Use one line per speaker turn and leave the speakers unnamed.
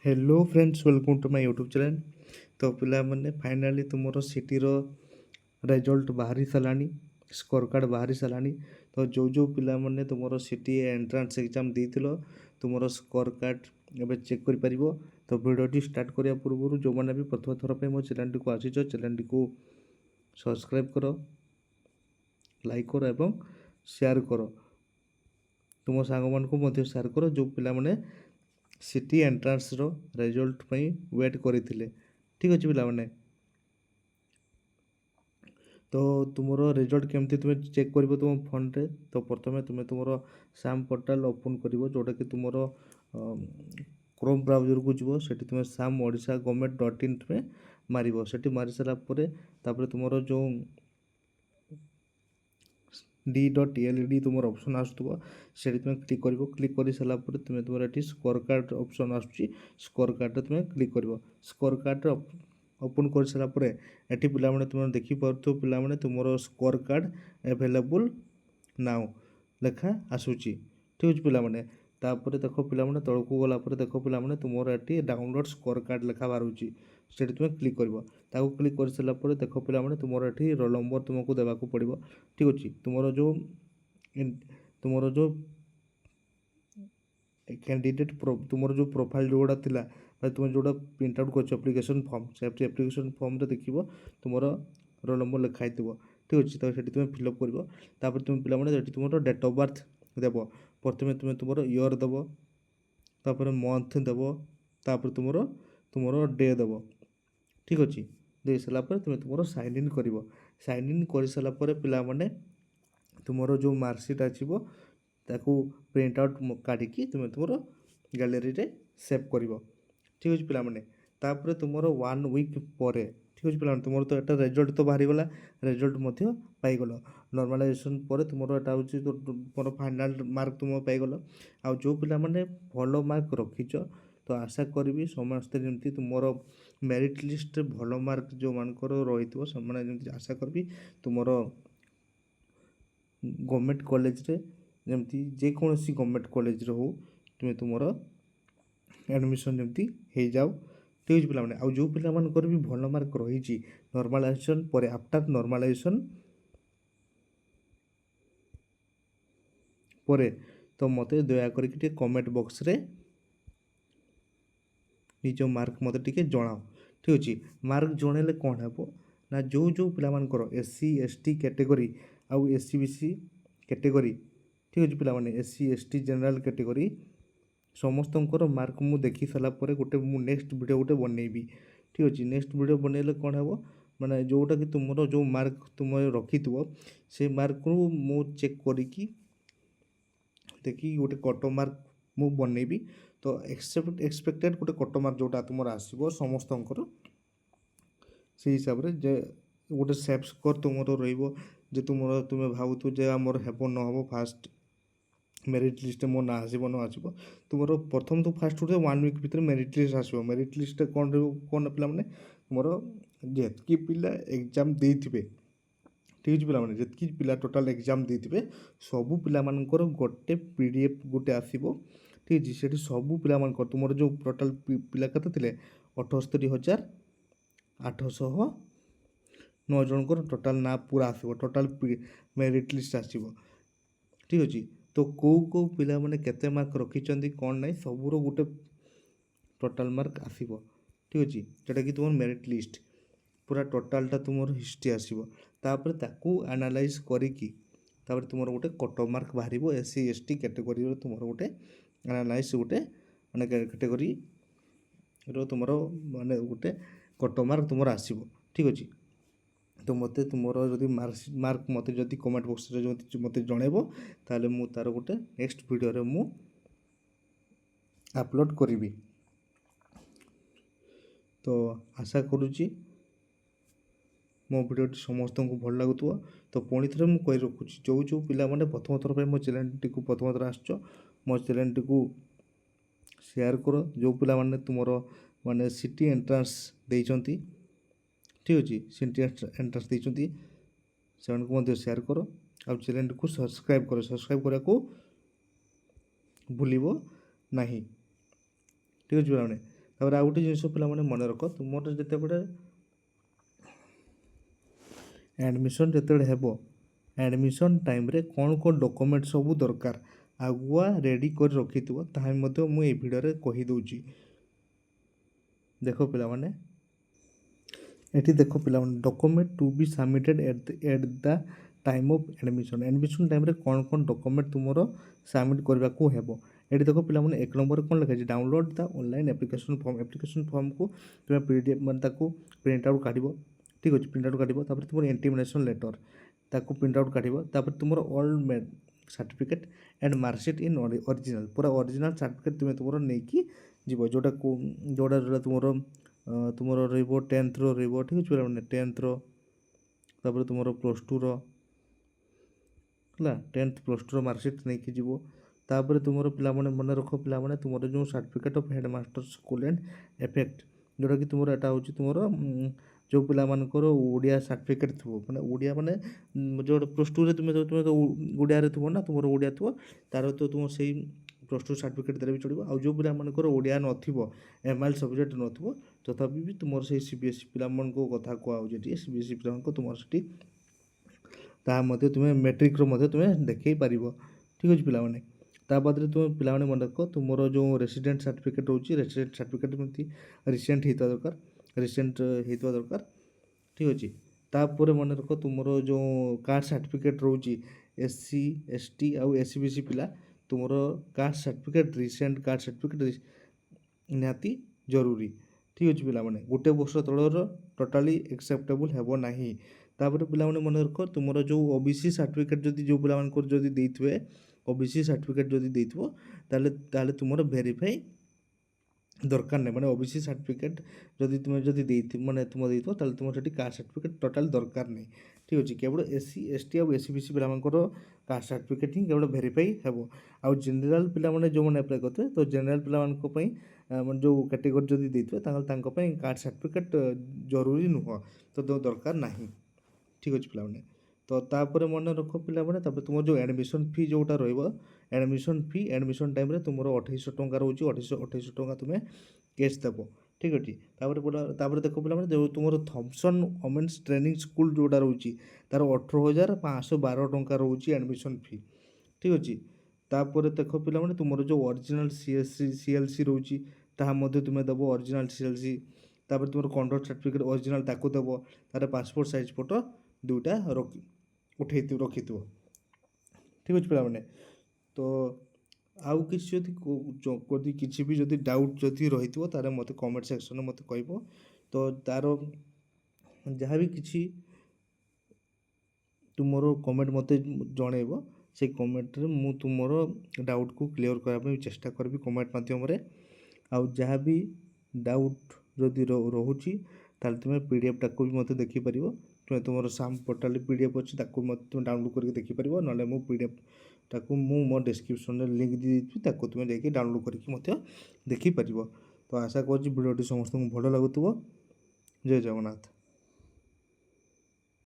Hello friends, welcome to my YouTube channel. तो पिलाମାନେ finally तुमର ସିଟିର रेजल्ट बाहरी सारानी, स्कोर कार्ड बाहरी सारानी। तो जो जो पिलाମାନେ तुमର सिटी एंट्रांस एग्जाम ଦେଇଥିଲ तुमର स्कोर कार्ड ଏବେ ଚେକ୍ କରିପାରିବ। तो भिडियोटी स्टार्ट କରିବା ପୂର୍ବରୁ ଯେଉଁମାନେ ବି ପ୍ରଥମ ଥର ପାଇଁ ମୋ ଚ୍ୟାନେଲଟିକୁ ଆସିଛ ଚ୍ୟାନେଲଟିକୁ ସବସ୍କ୍ରାଇବ୍ କର, ଲାଇକ୍ କର ଏବଂ ସେୟାର କର। तुम ସାଙ୍ଗମାନଙ୍କୁ ମଧ୍ୟ ସେୟାର କର ଯେଉଁ ପିଲାମାନେ सिटी एंट्रांस रो रिजल्ट पई वेट करथिले। ठीक अछि पिलाମାନେ। तो तुमरो रिजल्ट केमती तुम चेक करबो तुम फोन रे। तो प्रथमे तुम तुमरो साम पोर्टल ओपन करबो जोटा कि तुमरो क्रोम ब्राउजर को जीवो। सेठी तुम साम ओडिशा government.in पे मारिबो। सेठी मारि सारा परे तापर तुमरो जो D.LED तुम ऑप्शन आसुथबो सेठी तुम क्लिक करबो। क्लिक करि साला परे तुम तुमर एठी स्कोर कार्ड ऑप्शन आसुची। स्कोर कार्ड रे तुम क्लिक करबो। स्कोर कार्ड रे ओपन कर सारा परे एठी पिला माने तुम देखि परथो पिला माने तुमरो स्कोर कार्ड अवेलेबल नाउ लेखा आसुची। ठीक अछि पिला माने। तापर देखो पिला माने तळकू गला परे देखो पिला माने तुमरो एठी डाउनलोड स्कोर कार्ड लेखा बारुची। सेठी तुम क्लिक करबो। ताको क्लिक कर साला परे देखो पिला माने तुमरो एठी रोल नंबर तुमको देबाको पड़िबो। ठीक अछि। तुमरो जो कैंडिडेट तुमरो जो प्रोफाइल जोड़ा थिला तुम जोड़ा प्रिंट आउट कर एप्लिकेशन फॉर्म से एप्लिकेशन फॉर्म रे देखिबो तुमरो रोल नंबर लिखा हितबो। ठीक अछि। तो सेठी तुम फिलअप करबो। तापर तुम पिला माने जेठी तुमरो डेट ऑफ बर्थ देबो। प्रथमे तुम तुमरो ईयर देबो, तापर मंथ देबो, तापर तुमरो डे देबो। ठीक अछि। दे सला पर तुम तुमरो साइन इन करिवो। साइन इन कर सला पर पिला माने तुमरो जो मार्कशीट आछिबो ताकू प्रिंट आउट काढिकी तुम तुमरो गैलरी रे सेव करिवो। ठीक अछि पिला माने। तापर तुमरो 1 वीक परे ठीक अछि पिला माने तुमरो तो एटा रिजल्ट तो बाहरी गला, रिजल्ट मध्य पाई गलो। नॉर्मलाइजेशन परे तुमरो एटा होची तो तुमरो फाइनल मार्क तुम पाई गलो। आ जो पिला माने भलो मार्क रखिचो तो आशा करबी समस्त जेमती तुमरो मेरिट लिस्ट भलो मार्क जो मानकर रहितबो समान जेमती आशा करबी तुमरो गवर्नमेंट कॉलेज रे जेमती जे कोनोसी गवर्नमेंट कॉलेज रे हो तुम तुमरो एडमिशन जेमती हे जाओ। ठीक अछि पिला माने। आ जो पिला मानकर भी भलो मार्क रहिची नॉर्मलाइजेशन परे आफ्टर नॉर्मलाइजेशन परे तो मते दया करके कमेंट बॉक्स रे निज मार्क मत टिके जणाओ। ठीक अछि। मार्क जणेले कोन हेबो ना जो जो पिला मानकर एससी एसटी कैटेगरी आउ एससी बीसी कैटेगरी ठीक अछि पिला माने एससी एसटी जनरल कैटेगरी समस्तंकर मार्क मु देखि साला परे गोटे मु नेक्स्ट वीडियो गोटे बनेबी। ठीक अछि। नेक्स्ट वीडियो बनेले कोन हेबो माने जोटा कि तुमरो जो मार्क तुम रखितबो से मार्क को मु चेक करिकी देखि गोटे कट मार्क मु बनेबी। तो एक्सपेक्टेड गोटे कट मार्क जोटा तुमर आसीबो समस्तंकर से हिसाब रे जे गोटे सेफ स्कोर तुमरो रहिबो जे तुमरो तुमे भाबुतो जे हमर हेबो न हबो फास्ट मेरिट लिस्ट मो ना आसीबो न आसीबो तुमरो प्रथम तो फास्ट उठे 1 वीक भीतर मेरिट लिस्ट आसीबो। मेरिट लिस्ट कोन रहबो कोन पिला माने तुमरो जेतकी पिला एग्जाम देथिबे। ठीक अछि पिला माने जेतकी पिला टोटल एग्जाम देथिबे सबु पिला मानकर गोटे पीडीएफ गोटे आसीबो। ठीक अछि। सेठी सबु पिला मानकर तुमरो जो टोटल पिला कते थिले 78809 जनकर टोटल ना पूरा आसीबो। टोटल मेरिट लिस्ट आसीबो। ठीक अछि। तो को पिला माने केते मार्क रखिचंदी कोन नै सबुरो गोटे टोटल मार्क आसीबो। ठीक अछि। जेटा कि तुमर मेरिट लिस्ट पूरा टोटलटा तुमर हिस्ट्री आसीबो। तापर ताकू एनालाइज करिकी तापर तुमर गोटे कट मार्क बाहरिबो। एससी एसटी कैटेगरी रो तुमर गोटे एनालाइज गोटे माने कैटेगरी रो तुमरो माने गोटे कट मार्क तुमर आसीबो। ठीक अछि। तो मते तुमरो जदि मार्क मते जदि कमेंट बॉक्स रे जदि मते जणेबो ताले मु तार गोटे नेक्स्ट वीडियो रे मु अपलोड करिवि। तो आशा करूची मो वीडियोटी समस्त को भल लगुव। तो पुणी थे मुझे कही रखुच्छी जो जो पिला माने प्रथम थर पर मो चैनल टी प्रथम थर आसो मो चैनल टी शेयर कर। जो पिला माने तुमरो माने सिटी एंट्रांस देइचंती ठीक अच्छे सिटी एंट्रांस देइचंती से को शेयर कर। आ चैनल को सब्सक्राइब कर। सब्सक्राइब करा को भूलिबो नहीं। ठीक अच्छे पिला माने ତାପରେ ଆଉ ଗୋଟେ ଜିନିଷ ପିଲାମାନେ ମନେ ରଖ, ତୁମର ଯେତେବେଳେ ଆଡ଼ମିସନ୍ ଯେତେବେଳେ ହେବ, ଆଡ଼ମିସନ୍ ଟାଇମ୍ରେ କ'ଣ କ'ଣ ଡକୁମେଣ୍ଟ ସବୁ ଦରକାର ଆଗୁଆ ରେଡ଼ି କରି ରଖିଥିବ, ତାହା ମଧ୍ୟ ମୁଁ ଏଇ ଭିଡ଼ିଓରେ କହିଦେଉଛି। ଦେଖ ପିଲାମାନେ, ଏଠି ଦେଖ ପିଲାମାନେ, document to be submitted at the time of admission. Admission ଟାଇମ୍ରେ କ'ଣ କ'ଣ ଡକୁମେଣ୍ଟ ତୁମର ସବମିଟ୍ କରିବାକୁ ହେବ। ଏଠି ଦେଖ ପିଲାମାନେ, 1 ନମ୍ବରରେ କ'ଣ ଲେଖା ହେଇଛି, ଡାଉନଲୋଡ଼ ଦ ଅନଲାଇନ୍ ଆପ୍ଲିକେସନ୍ ଫର୍ମ। ଆପ୍ଲିକେସନ୍ ଫର୍ମକୁ ତୁମେ PDF ମାନେ ତାକୁ ପ୍ରିଣ୍ଟ ଆଉଟ୍ କାଢ଼ିବ, ଠିକ୍ ଅଛି, ପ୍ରିଣ୍ଟ ଆଉଟ୍ କାଢ଼ିବ। ତାପରେ ତୁମର ଇଣ୍ଟିମେସନ୍ ଲେଟର୍ ତାକୁ ପ୍ରିଣ୍ଟ ଆଉଟ୍ କାଢ଼ିବ। ତାପରେ ତୁମର all certificate and marksheet in original, ପୁରା ଅରିଜିନାଲ୍ ସାର୍ଟିଫିକେଟ୍ ତୁମେ ତୁମର ନେଇକି ଯିବ, ଯେଉଁଟା ତୁମର ରହିବ 10th ରହିବ, ଠିକ୍ ଅଛି ପିଲାମାନେ, 10th ତାପରେ ତୁମର +2 ହେଲା, 10th +2 ମାର୍କସିଟ୍ ନେଇକି ଯିବ। ତାପରେ ତୁମର ପିଲାମାନେ ମନେ ରଖ ପିଲାମାନେ, ତୁମର ଯେଉଁ certificate of headmaster school and effect, ଯେଉଁଟାକି ତୁମର ଏଟା ହେଉଛି ତୁମର ଯେଉଁ ପିଲାମାନଙ୍କର ଓଡ଼ିଆ ସାର୍ଟିଫିକେଟ୍ ଥିବ, ମାନେ ଓଡ଼ିଆ ମାନେ ଯେଉଁଟା +2ରେ ତୁମେ ଓଡ଼ିଆରେ ଥିବ ନା, ତୁମର ଓଡ଼ିଆ ଥିବ, ତା'ର ତ ତୁମ ସେଇ +2 ସାର୍ଟିଫିକେଟ୍ ଦେଲେ ବି ଚଳିବ। ଆଉ ଯେଉଁ ପିଲାମାନଙ୍କର ଓଡ଼ିଆ ନଥିବ, MIL ସବଜେକ୍ଟ ନଥିବ, ତଥାପି ବି ତୁମର ସେଇ CBSE ପିଲାମାନଙ୍କ କଥା କୁହାହେଉଛି ଏଠି, CBSE ପିଲାମାନଙ୍କୁ ତୁମର ସେଠି ତାହା ମଧ୍ୟ ତୁମେ ମେଟ୍ରିକ୍ର ମଧ୍ୟ ତୁମେ ଦେଖାଇ ପାରିବ, ଠିକ୍ ଅଛି ପିଲାମାନେ। ତା ବାଦରେ ତୁମେ ପିଲାମାନେ ମନେ ରଖ, ତୁମର ଯେଉଁ ରେସିଡେଣ୍ଟ ସାର୍ଟିଫିକେଟ୍ ରହୁଛି, ରେସିଡେଣ୍ଟ ସାର୍ଟିଫିକେଟ୍ ଯେମିତି ରିସେଣ୍ଟ ହେଇଥିବା ଦରକାର, ଠିକ୍ ଅଛି। ତାପରେ ମନେ ରଖ, ତୁମର ଯେଉଁ କାଷ୍ଟ ସାର୍ଟିଫିକେଟ୍ ରହୁଛି, SC ST ଆଉ SBC ପିଲା, ତୁମର caste certificate, recent caste certificate ନିହାତି ଜରୁରୀ, ଠିକ୍ ଅଛି ପିଲାମାନେ। 1 ବର୍ଷ ତଳର ଟୋଟାଲି ଏକ୍ସେପ୍ଟେବୁଲ୍ ହେବ ନାହିଁ। ତାପରେ ପିଲାମାନେ ମନେ ରଖ, ତୁମର ଯେଉଁ OBC ସାର୍ଟିଫିକେଟ୍ ଯଦି ଯେଉଁ ପିଲାମାନଙ୍କର ଯଦି ଦେଇଥିବେ, OBC ସାର୍ଟିଫିକେଟ୍ ଯଦି ଦେଇଥିବ, ତାହେଲେ ତୁମର ଭେରିଫାଇ ଦରକାର ନାହିଁ। ମାନେ OBC ସାର୍ଟିଫିକେଟ୍ ଯଦି ତୁମେ ଦେଇଥିବ, ତାହେଲେ ତୁମର ସେଠି କାଷ୍ଟ ସାର୍ଟିଫିକେଟ୍ ଟୋଟାଲ୍ ଦରକାର ନାହିଁ, ଠିକ୍ ଅଛି। କେବଳ SC ST ଆଉ SBC ପିଲାମାନଙ୍କର କାଷ୍ଟ ସାର୍ଟିଫିକେଟ୍ ହିଁ କେବଳ ଭେରିଫାଇ ହେବ। ଆଉ ଜେନେରାଲ୍ ପିଲାମାନେ ଯେଉଁମାନେ ଆପ୍ଲାଏ କରିଥିବେ, ତ ଜେନେରାଲ୍ ପିଲାମାନଙ୍କ ପାଇଁ ଯେଉଁ କାଟେଗୋରୀ ଯଦି ଦେଇଥିବେ, ତାଙ୍କ ପାଇଁ କାଷ୍ଟ ସାର୍ଟିଫିକେଟ୍ ଜରୁରୀ ନୁହଁ, ତ ଦରକାର ନାହିଁ, ଠିକ୍ ଅଛି ପିଲାମାନେ। ତ ତାପରେ ମନେ ରଖ ପିଲାମାନେ, ତାପରେ ତୁମର ଯେଉଁ ଆଡ଼ମିସନ୍ ଫି ଯେଉଁଟା ରହିବ, ଆଡ଼ମିସନ୍ ଟାଇମ୍ରେ ତୁମର 2800 ଟଙ୍କା ରହୁଛି, 2800 ଟଙ୍କା ତୁମେ କ୍ୟାସ୍ ଦେବ, ଠିକ୍ ଅଛି। ତାପରେ ଦେଖ ପିଲାମାନେ, ଯେଉଁ ତୁମର ଥମ୍ପସନ୍ ଓମେନ୍ସ ଟ୍ରେନିଂ ସ୍କୁଲ୍ ଯେଉଁଟା ରହୁଛି, ତା'ର 18,512 ଟଙ୍କା ରହୁଛି ଆଡ଼ମିସନ୍ ଫି, ଠିକ୍ ଅଛି। ତାପରେ ଦେଖ ପିଲାମାନେ, ତୁମର ଯେଉଁ ଅରିଜିନାଲ୍ CLC ରହୁଛି, ତାହା ମଧ୍ୟ ତୁମେ ଦେବ, ଅରିଜିନାଲ୍ CLC। ତାପରେ ତୁମର କଣ୍ଡକ୍ଟ ସାର୍ଟିଫିକେଟ୍ ଅରିଜିନାଲ୍ ତାକୁ ଦେବ। ତା'ର ପାସପୋର୍ଟ ସାଇଜ୍ ଫଟୋ 2ଟା ରଖିଥିବ, ଠିକ୍ ଅଛି ପିଲାମାନେ। ତ ଆଉ କିଛି ଯଦି କିଛି ବି ଯଦି ଡାଉଟ୍ ଯଦି ରହିଥିବ, ତାହେଲେ ମୋତେ କମେଣ୍ଟ ସେକ୍ସନ୍ରେ ମୋତେ କହିବ। ତ ତା'ର ଯାହା ବି କିଛି ତୁମର କମେଣ୍ଟ ମୋତେ ଜଣାଇବ, ସେଇ କମେଣ୍ଟରେ ମୁଁ ତୁମର ଡାଉଟ୍କୁ କ୍ଲିୟର୍ କରିବା ପାଇଁ ଚେଷ୍ଟା କରିବି କମେଣ୍ଟ ମାଧ୍ୟମରେ। ଆଉ ଯାହା ବି ଡାଉଟ୍ ଯଦି ରହୁଛି, ତାହେଲେ ତୁମେ PDFଟାକୁ ବି ମୋତେ ଦେଖିପାରିବ। ତୁମର ସାମ୍ ପୋର୍ଟାଲରେ PDF ଅଛି, ତାକୁ ମଧ୍ୟ ତୁମେ ଡାଉନଲୋଡ଼୍ କରିକି ଦେଖିପାରିବ। ନହେଲେ ମୁଁ PDFଟାକୁ ମୋ ଡେସ୍କ୍ରିପ୍ସନ୍ରେ ଲିଙ୍କ୍ ଦେଇଦେଇଥିବି, ତାକୁ ତୁମେ ଯାଇକି ଡାଉନଲୋଡ଼୍ କରିକି ମଧ୍ୟ ଦେଖିପାରିବ। ତ ଆଶା କରୁଛି ଭିଡ଼ିଓଟି ସମସ୍ତଙ୍କୁ ଭଲ ଲାଗୁଥିବ। ଜୟ ଜଗନ୍ନାଥ।